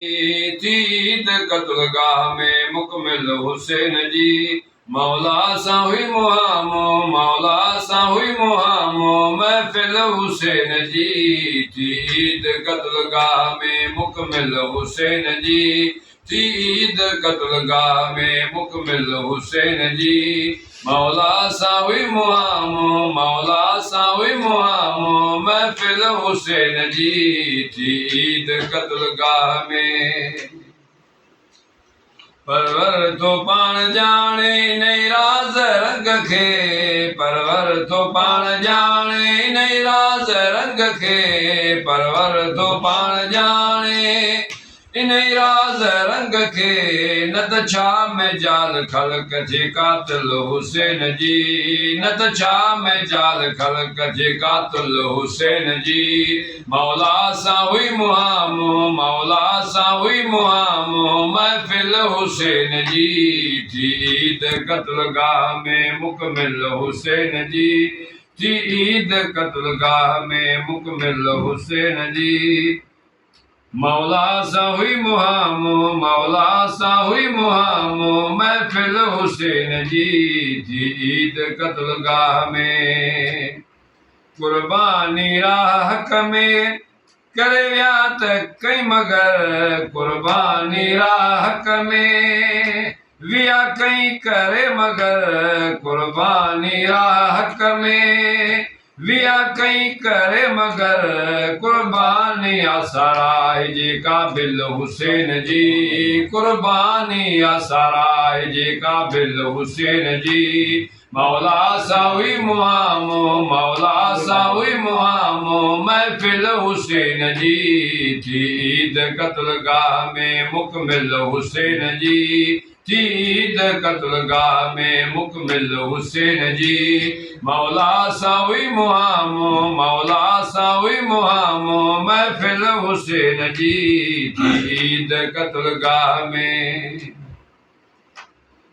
ईद कत्लगाह में मुकमिल हुसैन जी मौला सा हुई मुहामो मौला सा हुई मुहामो महफिल हुसैन जी ईद कत्लगाह में मुकमिल हुसैन जी ईद कत्लगाह में मुकमिल हुसैन जी मौला सा हुई मुहामो मौला सा हुई मुहामो महफिल हुसैन जी ईद कत्लगाह में परवर तो पाण जाने नई राज रंग खे परवर तो पाण जाने नई राज रंग खे परवर तो पाण जाने इन राज रंग खे न त छा में जाल ख़लक जे कातिल हुसैन जी न त छा में जाल ख़लक जे कातिल हुसैन जी मौला सा हुई मुहामो मौला सा हुई मुहामो महफिल हुसैन जी ईद कत्लगाह में मुकमिल हुसैन जी ईद कत्लगाह में मुकमिल हुसैन जी मौला सा हुई मुहामो मौला सा हुई मुहामो महफिल हुसैन जी ईद कत्लगाह में कुर्बानी राह हक़ में करे विया त कई मगर कुर्बानी राह हक़ में विया कई करे मगर कुर्बानी राह हक़ में विया कई करे मगर कुर्बानी आसराए जे काबिल हुसैन जी कुर्बानी आसराए जे काबिल हुसैन जी मौला सा हुई मुहामो मौला सा हुई मुहामो महफिल हुसैन जी ईद कत्लगाह में मुकमिल हुसैन जी ईद कत्लगाह में मुकमिल हुसैन जी मौला सा हुई मुहामो मौला सा हुई मुहामो महफिल हुसैन जी ईद कत्लगाह में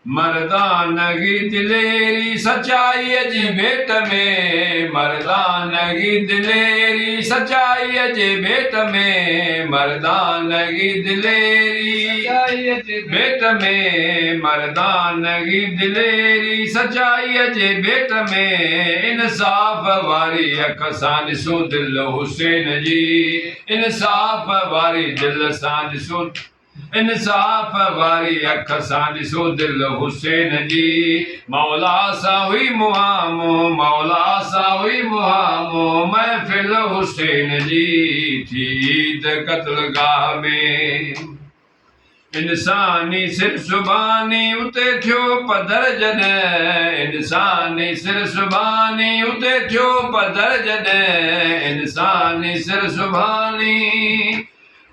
मर्दानगी दिलेरी सच्चाई जी भेट में मर्दानगी दिलेरी सच्चाई जे भेट में मर्दानगी दिलेरी भेट में मर्दानगी दिलेरी सच्चाई जे भेट में इंसाफ़ वारी अख सां ॾिसो दिल हुसैन जी इंसाफ़ वारी दिल सां ॾिसो इंसाफ़ वारी अख सां ॾिसो दिल हुसैन जी मौला सा हुई मुहामो मौला सा हुई मुहामो महफिल हुसैन जी ईद कत्लगाह में इंसानी सिर सुभानी उते थियो पधर जॾहिं इंसानी सिर सुभानी उते थियो पधर जॾहिं इंसानी सिर सुभानी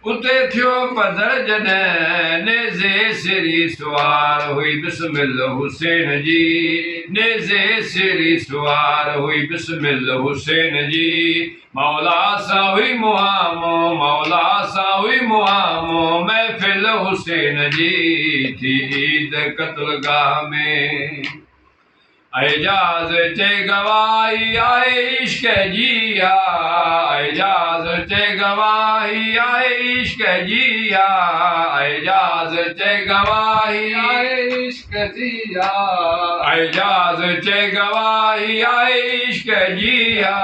उते थियो पधर जॾहिं नेज़े सिरी सुवार हुई बिस्मिल हुसैन जी नेज़े सिरी सुवार हुई बिस्मिल हुसैन जी मौला सा हुई मुहामो मौला सा हुई मुहामो महफिल हुसैन जी ईद कत्लगाह में एजाज चे गवाही आए इश्क जिया एजाज चे गवाही आए इश्क जिया एजाज चे गवाही आए इश्क जिया एजाज चे गवाही आए इश्क जिया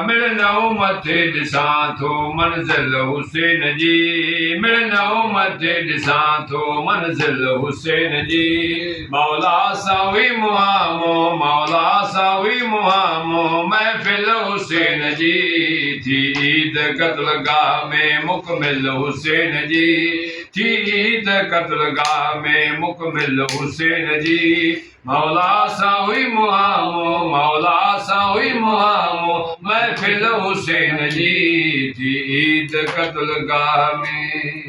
मिलनो मथे ॾिसां थो मंज़िल हुसैन जी मिलनो मथे ॾिसां थो मंज़िल हुसैन जी मौला सा हुई मुहामो मौला सा हुई मुहामो महफिल हुसैन जी ईद कत्लगाह में मुकमिल हुसैन जी ईद कत्लगाह में मुकमिल हुसैन जी मौला सा हुई मुहामो मौला सा हुई मुहामो महफिल हुसैन जी ईद कत्लगाह में